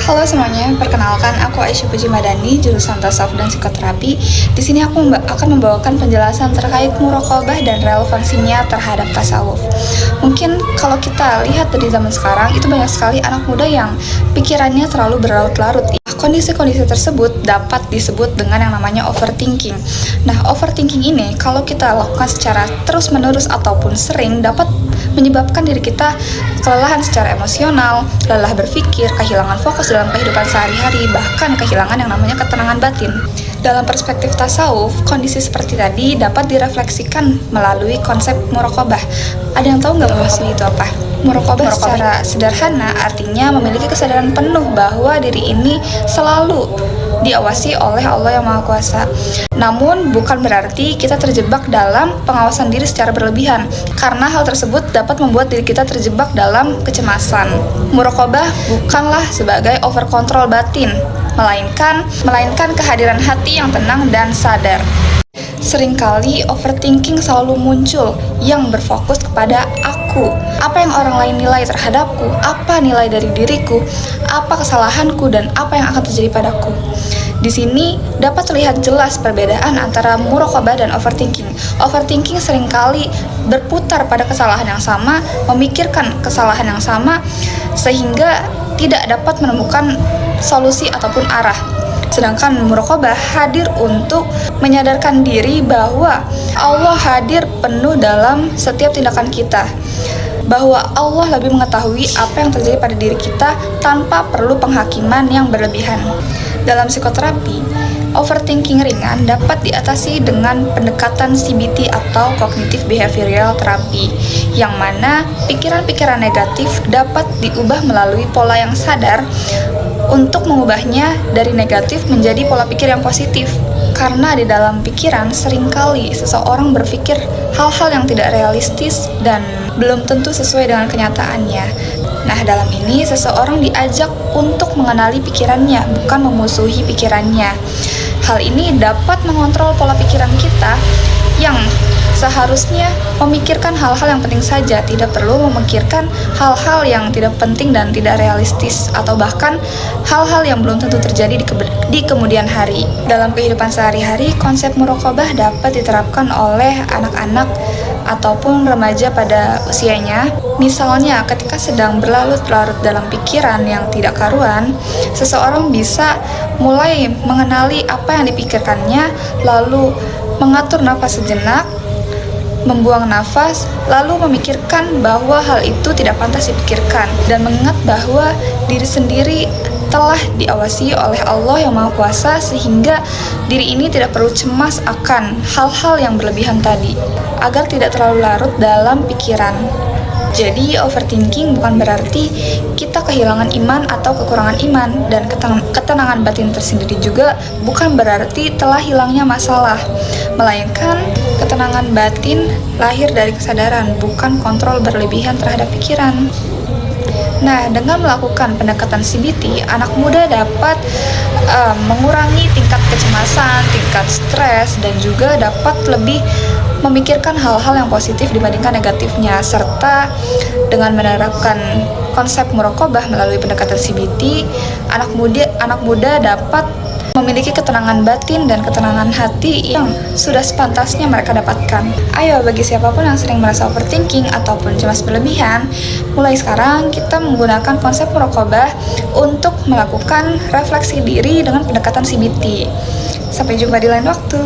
Halo semuanya, perkenalkan aku Aisyah Puji Madani, jurusan Tasawuf dan Psikoterapi. Di sini aku akan membawakan penjelasan terkait muraqabah dan relevansinya terhadap tasawuf. Mungkin kalau kita lihat dari zaman sekarang, itu banyak sekali anak muda yang pikirannya terlalu berlarut-larut. Kondisi-kondisi tersebut dapat disebut dengan yang namanya overthinking. Nah, overthinking ini kalau kita lakukan secara terus-menerus ataupun sering dapat menyebabkan diri kita kelelahan secara emosional, lelah berpikir, kehilangan fokus dalam kehidupan sehari-hari, bahkan kehilangan yang namanya ketenangan batin. Dalam perspektif tasawuf, kondisi seperti tadi dapat direfleksikan melalui konsep muraqabah. Ada yang tahu nggak maksudnya itu apa? Muraqabah secara sederhana artinya memiliki kesadaran penuh bahwa diri ini selalu diawasi oleh Allah yang Maha Kuasa. Namun bukan berarti kita terjebak dalam pengawasan diri secara berlebihan, karena hal tersebut dapat membuat diri kita terjebak dalam kecemasan. Muraqabah bukanlah sebagai over control batin, melainkan kehadiran hati yang tenang dan sadar. Seringkali overthinking selalu muncul yang berfokus kepada aku. Apa yang orang lain nilai terhadapku, apa nilai dari diriku, apa kesalahanku, dan apa yang akan terjadi padaku. Di sini dapat terlihat jelas perbedaan antara muraqabah dan overthinking. Overthinking seringkali berputar pada kesalahan yang sama, memikirkan kesalahan yang sama, sehingga tidak dapat menemukan solusi ataupun arah. Sedangkan muraqabah hadir untuk menyadarkan diri bahwa Allah hadir penuh dalam setiap tindakan kita, bahwa Allah lebih mengetahui apa yang terjadi pada diri kita tanpa perlu penghakiman yang berlebihan. Dalam psikoterapi, overthinking ringan dapat diatasi dengan pendekatan CBT atau Cognitive Behavioral Therapy, yang mana pikiran-pikiran negatif dapat diubah melalui pola yang sadar untuk mengubahnya dari negatif menjadi pola pikir yang positif. Karena di dalam pikiran seringkali seseorang berpikir hal-hal yang tidak realistis dan belum tentu sesuai dengan kenyataannya. Nah, dalam ini seseorang diajak untuk mengenali pikirannya, bukan memusuhi pikirannya. Hal ini dapat mengontrol pola pikiran kita yang seharusnya memikirkan hal-hal yang penting saja, tidak perlu memikirkan hal-hal yang tidak penting dan tidak realistis, atau bahkan hal-hal yang belum tentu terjadi di kemudian hari. Dalam kehidupan sehari-hari, konsep muraqabah dapat diterapkan oleh anak-anak ataupun remaja pada usianya. Misalnya, ketika sedang berlarut-larut dalam pikiran yang tidak karuan, seseorang bisa mulai mengenali apa yang dipikirkannya, lalu mengatur nafas sejenak, membuang nafas, lalu memikirkan bahwa hal itu tidak pantas dipikirkan, dan mengingat bahwa diri sendiri telah diawasi oleh Allah yang Maha Kuasa, sehingga diri ini tidak perlu cemas akan hal-hal yang berlebihan tadi, agar tidak terlalu larut dalam pikiran. Jadi overthinking bukan berarti kita kehilangan iman atau kekurangan iman, dan ketenangan batin tersendiri juga bukan berarti telah hilangnya masalah, melainkan ketenangan batin lahir dari kesadaran, bukan kontrol berlebihan terhadap pikiran. Nah, dengan melakukan pendekatan CBT, anak muda dapat mengurangi tingkat kecemasan, tingkat stres, dan juga dapat lebih memikirkan hal-hal yang positif dibandingkan negatifnya. Serta dengan menerapkan konsep muraqabah melalui pendekatan CBT, anak muda dapat memiliki ketenangan batin dan ketenangan hati yang sudah sepantasnya mereka dapatkan. Ayo, bagi siapapun yang sering merasa overthinking ataupun cemas berlebihan, mulai sekarang kita menggunakan konsep muraqabah untuk melakukan refleksi diri dengan pendekatan CBT. Sampai jumpa di lain waktu.